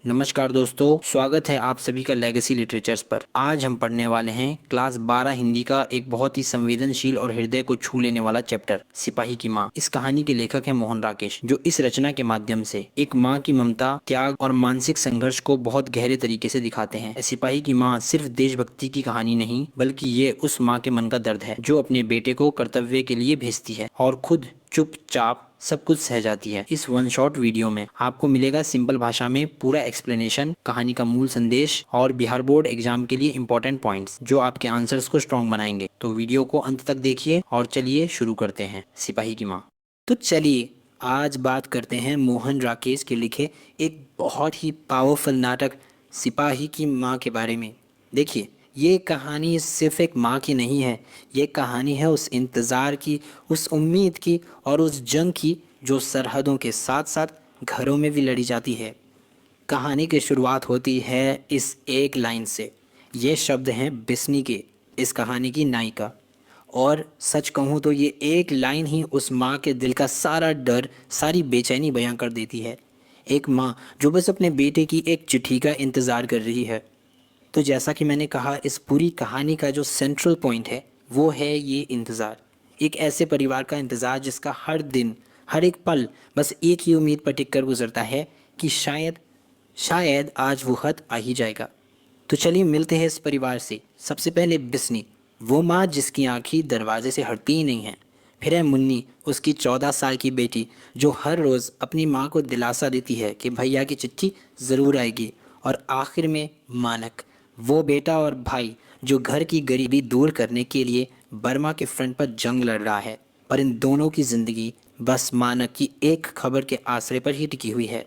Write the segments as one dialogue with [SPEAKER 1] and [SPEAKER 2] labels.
[SPEAKER 1] नमस्कार दोस्तों, स्वागत है आप सभी का लेगेसी लिटरेचर्स पर। आज हम पढ़ने वाले हैं क्लास 12 हिंदी का एक बहुत ही संवेदनशील और हृदय को छू लेने वाला चैप्टर, सिपाही की माँ। इस कहानी के लेखक हैं मोहन राकेश, जो इस रचना के माध्यम से एक माँ की ममता, त्याग और मानसिक संघर्ष को बहुत गहरे तरीके से दिखाते हैं। सिपाही की माँ सिर्फ देशभक्ति की कहानी नहीं, बल्कि ये उस माँ के मन का दर्द है जो अपने बेटे को कर्तव्य के लिए भेजती है और खुद चुपचाप सब कुछ सह जाती है। इस वन शॉट वीडियो में आपको मिलेगा सिंपल भाषा में पूरा एक्सप्लेनेशन, कहानी का मूल संदेश और बिहार बोर्ड एग्जाम के लिए इंपॉर्टेंट पॉइंट्स जो आपके आंसर्स को स्ट्रॉन्ग बनाएंगे। तो वीडियो को अंत तक देखिए और चलिए शुरू करते हैं सिपाही की माँ। तो चलिए आज बात करते हैं मोहन राकेश के लिखे एक बहुत ही पावरफुल नाटक सिपाही की माँ के बारे में। देखिए, ये कहानी सिर्फ एक माँ की नहीं है, ये कहानी है उस इंतज़ार की, उस उम्मीद की और उस जंग की जो सरहदों के साथ साथ घरों में भी लड़ी जाती है। कहानी की शुरुआत होती है इस एक लाइन से। ये शब्द हैं बिस्नी के, इस कहानी की नायिका। और सच कहूँ तो ये एक लाइन ही उस माँ के दिल का सारा डर, सारी बेचैनी बयां कर देती है। एक माँ जो बस अपने बेटे की एक चिट्ठी का इंतज़ार कर रही है। तो जैसा कि मैंने कहा, इस पूरी कहानी का जो सेंट्रल पॉइंट है वो है ये इंतज़ार। एक ऐसे परिवार का इंतज़ार जिसका हर दिन, हर एक पल बस एक ही उम्मीद पर टिक कर गुजरता है कि शायद शायद आज वो खत आ ही जाएगा। तो चलिए मिलते हैं इस परिवार से। सबसे पहले बिस्नी, वो माँ जिसकी आंखें दरवाजे से हटती ही नहीं हैं। फिर है मुन्नी, उसकी 14 साल की बेटी जो हर रोज़ अपनी माँ को दिलासा देती है कि भैया की चिट्ठी ज़रूर आएगी। और आखिर में मानक, वो बेटा और भाई जो घर की गरीबी दूर करने के लिए बर्मा के फ्रंट पर जंग लड़ रहा है। पर इन दोनों की ज़िंदगी बस मानक की एक खबर के आसरे पर ही टिकी हुई है।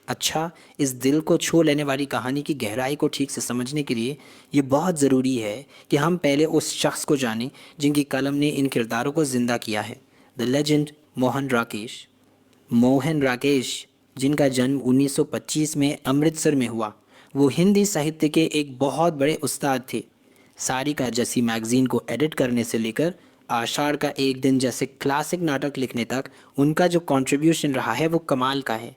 [SPEAKER 1] अच्छा, इस दिल को छू लेने वाली कहानी की गहराई को ठीक से समझने के लिए ये बहुत ज़रूरी है कि हम पहले उस शख्स को जानें जिनकी कलम ने इन किरदारों को ज़िंदा किया है। The legend Mohan Rakesh. मोहन राकेश, जिनका जन्म 1925 में अमृतसर में हुआ, वो हिंदी साहित्य के एक बहुत बड़े उस्ताद थे। सारिका जैसी मैगज़ीन को एडिट करने से लेकर आषाढ़ का एक दिन जैसे क्लासिक नाटक लिखने तक उनका जो कंट्रीब्यूशन रहा है वो कमाल का है।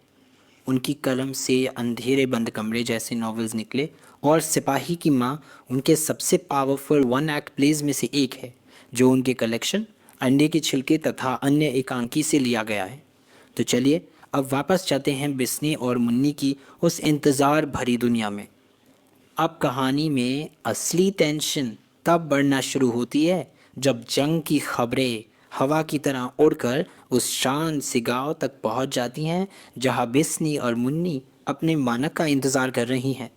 [SPEAKER 1] उनकी कलम से अंधेरे बंद कमरे जैसे नॉवेल्स निकले और सिपाही की माँ उनके सबसे पावरफुल वन एक्ट प्लेज में से एक है, जो उनके कलेक्शन अंडे के छिलके तथा अन्य एकांकी से लिया गया है। तो चलिए अब वापस चलते हैं बिस्नी और मुन्नी की उस इंतज़ार भरी दुनिया में। अब कहानी में असली टेंशन तब बढ़ना शुरू होती है जब जंग की खबरें हवा की तरह उड़कर उस शान से गांव तक पहुंच जाती हैं जहां बिस्नी और मुन्नी अपने मानक का इंतज़ार कर रही हैं।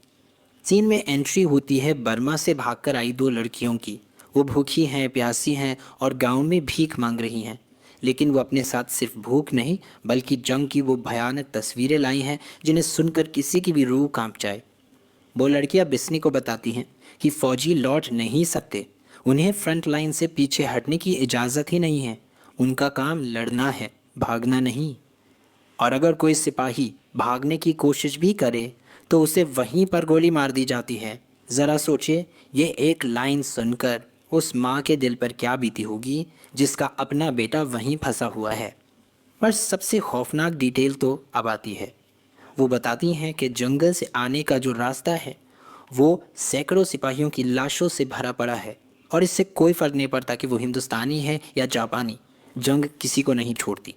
[SPEAKER 1] सीन में एंट्री होती है बर्मा से भागकर आई दो लड़कियों की। वो भूखी हैं, प्यासी हैं और गांव में भीख मांग रही हैं। लेकिन वो अपने साथ सिर्फ भूख नहीं, बल्कि जंग की वो भयानक तस्वीरें लाई हैं जिन्हें सुनकर किसी की भी रूह कांप जाए। वो लड़कियां बिस्नी को बताती हैं कि फौजी लौट नहीं सकते, उन्हें फ्रंट लाइन से पीछे हटने की इजाज़त ही नहीं है। उनका काम लड़ना है, भागना नहीं। और अगर कोई सिपाही भागने की कोशिश भी करे तो उसे वहीं पर गोली मार दी जाती है। ज़रा सोचिए, ये एक लाइन सुनकर उस माँ के दिल पर क्या बीती होगी जिसका अपना बेटा वहीं फंसा हुआ है। पर सबसे खौफनाक डिटेल तो अब आती है। वो बताती हैं कि जंगल से आने का जो रास्ता है वो सैकड़ों सिपाहियों की लाशों से भरा पड़ा है और इससे कोई फ़र्क नहीं पड़ता कि वो हिंदुस्तानी है या जापानी, जंग किसी को नहीं छोड़ती।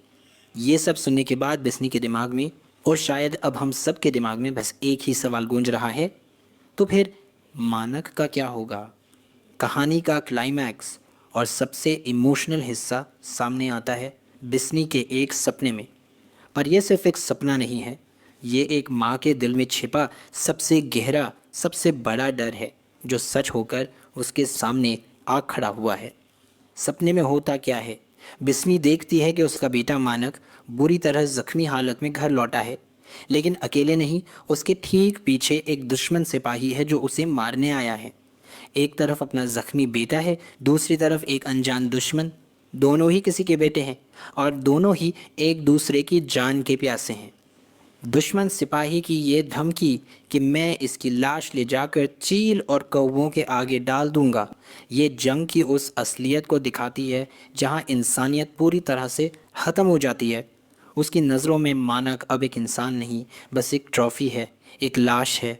[SPEAKER 1] ये सब सुनने के बाद बिस्नी के दिमाग में, और शायद अब हम सब के दिमाग में, बस एक ही सवाल गूंज रहा है, तो फिर मानक का क्या होगा। कहानी का क्लाइमैक्स और सबसे इमोशनल हिस्सा सामने आता है बिस्नी के एक सपने में। पर यह सिर्फ एक सपना नहीं है, ये एक माँ के दिल में छिपा सबसे गहरा, सबसे बड़ा डर है जो सच होकर उसके सामने आ खड़ा हुआ है। सपने में होता क्या है? बिस्मी देखती है कि उसका बेटा मानक बुरी तरह जख्मी हालत में घर लौटा है। लेकिन अकेले नहीं, उसके ठीक पीछे एक दुश्मन सिपाही है जो उसे मारने आया है। एक तरफ अपना जख्मी बेटा है, दूसरी तरफ एक अनजान दुश्मन। दोनों ही किसी के बेटे हैं और दोनों ही एक दूसरे की जान के प्यासे हैं। दुश्मन सिपाही की ये धमकी कि मैं इसकी लाश ले जाकर चील और कौवों के आगे डाल दूंगा, ये जंग की उस असलियत को दिखाती है जहां इंसानियत पूरी तरह से ख़त्म हो जाती है। उसकी नज़रों में मानक अब एक इंसान नहीं, बस एक ट्रॉफ़ी है, एक लाश है।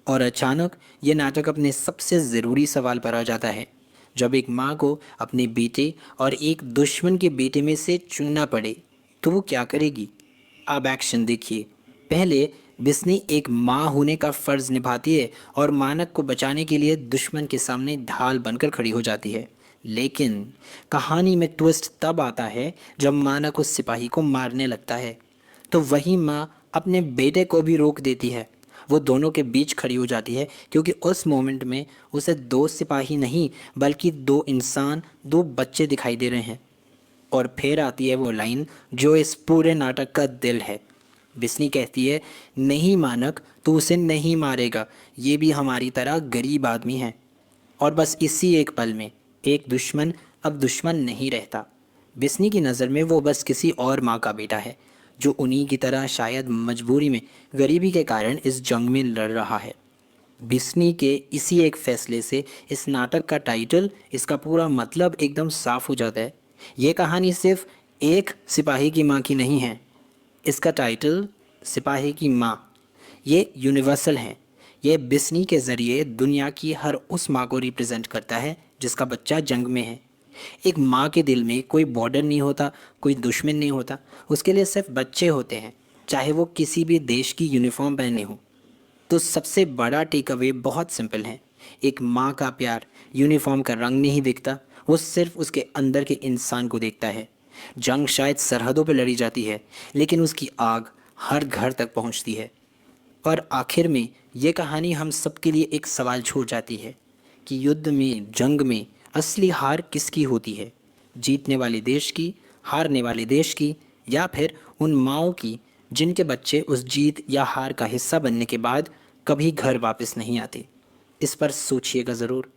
[SPEAKER 1] और अचानक ये नाटक अपने सबसे ज़रूरी सवाल पर आ जाता है। जब एक माँ को अपने बेटे और एक दुश्मन के बेटे में से चुनना पड़े तो वो क्या करेगी। अब एक्शन देखिए। पहले बिस्नी एक माँ होने का फ़र्ज़ निभाती है और मानक को बचाने के लिए दुश्मन के सामने ढाल बनकर खड़ी हो जाती है। लेकिन कहानी में ट्विस्ट तब आता है जब मानक उस सिपाही को मारने लगता है तो वही माँ अपने बेटे को भी रोक देती है। वो दोनों के बीच खड़ी हो जाती है क्योंकि उस मोमेंट में उसे दो सिपाही नहीं बल्कि दो इंसान, दो बच्चे दिखाई दे रहे हैं। और फिर आती है वो लाइन जो इस पूरे नाटक का दिल है। बिस्नी कहती है, नहीं मानक, तू उसे नहीं मारेगा, ये भी हमारी तरह गरीब आदमी है। और बस इसी एक पल में एक दुश्मन अब दुश्मन नहीं रहता। बिस्नी की नज़र में वो बस किसी और माँ का बेटा है जो उन्हीं की तरह शायद मजबूरी में, गरीबी के कारण इस जंग में लड़ रहा है। बिस्नी के इसी एक फैसले से इस नाटक का टाइटल, इसका पूरा मतलब एकदम साफ हो जाता है। ये कहानी सिर्फ एक सिपाही की माँ की नहीं है। इसका टाइटल सिपाही की माँ ये यूनिवर्सल है। ये बिस्नी के ज़रिए दुनिया की हर उस माँ को रिप्रेजेंट करता है जिसका बच्चा जंग में है। एक माँ के दिल में कोई बॉर्डर नहीं होता, कोई दुश्मन नहीं होता, उसके लिए सिर्फ बच्चे होते हैं, चाहे वो किसी भी देश की यूनिफॉर्म पहने हों। तो सबसे बड़ा टेक अवे बहुत सिंपल है। एक माँ का प्यार यूनिफॉर्म का रंग नहीं देखता, वो सिर्फ उसके अंदर के इंसान को देखता है। जंग शायद सरहदों पर लड़ी जाती है लेकिन उसकी आग हर घर तक पहुंचती है। और आखिर में ये कहानी हम सबके लिए एक सवाल छोड़ जाती है कि युद्ध में, जंग में असली हार किसकी होती है। जीतने वाले देश की, हारने वाले देश की, या फिर उन माँओं की जिनके बच्चे उस जीत या हार का हिस्सा बनने के बाद कभी घर वापस नहीं आते। इस पर सोचिएगा ज़रूर।